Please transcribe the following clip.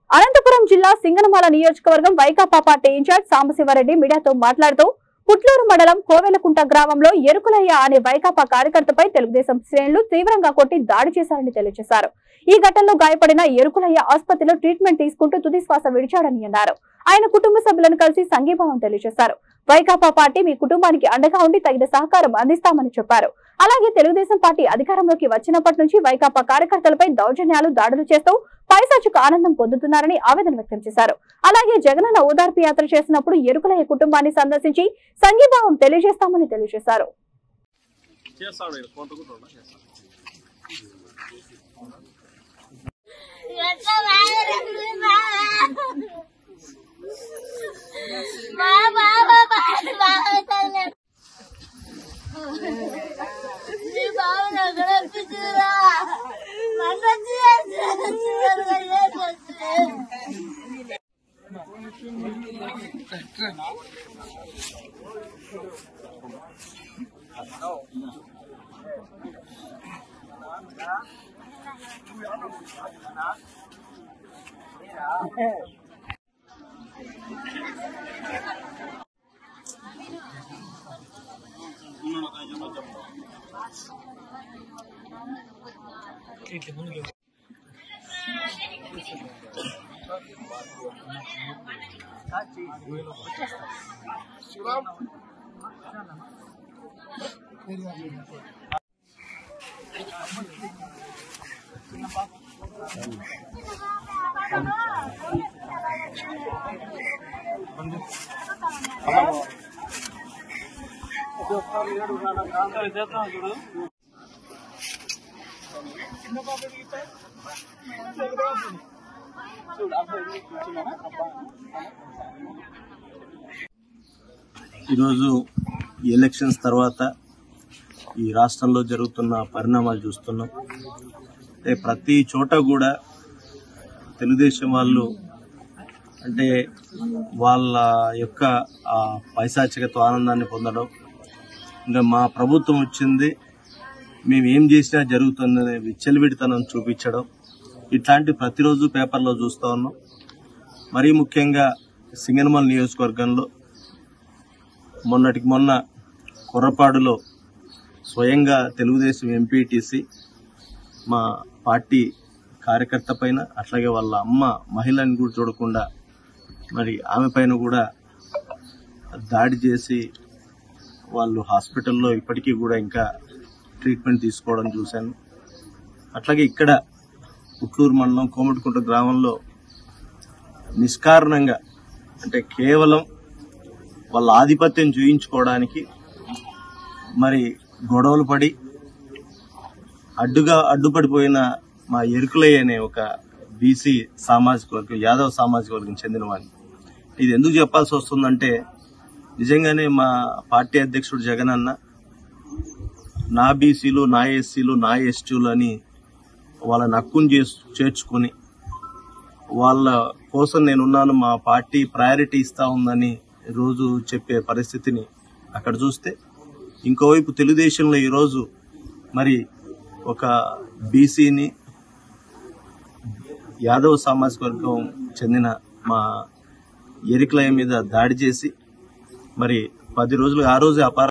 అనంతపురం జిల్లా సింగనమల నియోజకవర్గం Vaikapa party incharge Sambasiva Reddy మీడియాతో మాట్లాడుతూ పుట్లూరు మండలం కోవెలకుంట గ్రామంలో ఎరుకులయ్య అనే వైకాపా కార్యకర్తపై తెలుగుదేశం శ్రేణులు తీవ్రంగా కొట్టి దాడి చేశారని తెలియజేశారు. ఈ ఘటనలో గాయపడిన ఎరుకులయ్య ఆసుపత్రిలో ట్రీట్మెంట్ తీసుకుంటూ తుది శ్వాస విడిచాడని అన్నారు. ఆయన కుటుంబ సభ్యులను కలిసి సంఘీభావం తెలియజేశారు. వైకాపా పార్టీ మీ కుటుంబానికి అండగా ఉండి తగిన సహకారం అందిస్తామని చెప్పారు. అలాగే తెలుగుదేశం పార్టీ అధికారంలోకి వచ్చినప్పటి నుంచి వైకాపా కార్యకర్తలపై దౌర్జన్యాలు, దాడులు చేస్తూ పైశాచిక ఆనందం పొందుతున్నారని ఆవేదన వ్యక్తం చేశారు. అలాగే జగనన్న ఓదార్పు యాత్ర చేసినప్పుడు ఎరుకులయ్య కుటుంబాన్ని సందర్శించి సంఘీభావం తెలియజేస్తామని తెలియజేశారు. ఈరోజు ఎలక్షన్స్ తర్వాత ఈ రాష్ట్రంలో జరుగుతున్న పరిణామాలు చూస్తున్నాం. ప్రతి చోట కూడా తెలుగుదేశం వాళ్ళు అంటే వాళ్ళ యొక్క పైశాచికత ఆనందాన్ని పొందడం, ఇంకా మా ప్రభుత్వం వచ్చింది మేము ఏం చేసినా జరుగుతుందని విచ్చలవిడితనం చూపించడం, ఇట్లాంటి ప్రతిరోజు పేపర్లో చూస్తూ ఉన్నాం. మరీ ముఖ్యంగా సింగనమల నియోజకవర్గంలో మొన్నటికి మొన్న కొర్రపాడులో స్వయంగా తెలుగుదేశం ఎంపీటీసీ మా పార్టీ కార్యకర్త పైన, అట్లాగే వాళ్ళ అమ్మ మహిళని కూడా చూడకుండా మరి ఆమె పైన కూడా దాడి చేసి వాళ్ళు హాస్పిటల్లో ఇప్పటికీ కూడా ఇంకా ట్రీట్మెంట్ తీసుకోవడం చూశాను. అట్లాగే ఇక్కడ పుట్లూరు మండలం కోమటికుంట గ్రామంలో నిష్కారణంగా అంటే కేవలం వాళ్ళ ఆధిపత్యం చూయించుకోవడానికి మరి గొడవలు పడి అడ్డుపడిపోయిన మా ఎరుకులయ్య అనే ఒక బీసీ సామాజిక వర్గం, యాదవ్ సామాజిక వర్గం చెందిన వాడిని. ఇది ఎందుకు చెప్పాల్సి వస్తుందంటే నిజంగానే మా పార్టీ అధ్యక్షుడు జగన్ అన్న నా బీసీలు, నా ఎస్సీలు, నా ఎస్టీలు అని వాళ్ళని హక్కును చేర్చుకుని వాళ్ళ కోసం నేనున్నాను, మా పార్టీ ప్రయారిటీ ఇస్తా ఉందని రోజు చెప్పే పరిస్థితిని అక్కడ చూస్తే, ఇంకోవైపు తెలుగుదేశంలో ఈరోజు మరి ఒక బీసీని యాదవ్ సామాజిక వర్గం చెందిన మా ఎరుకులయ్య మీద దాడి చేసి మరి 10 రోజులు ఆ రోజే అపార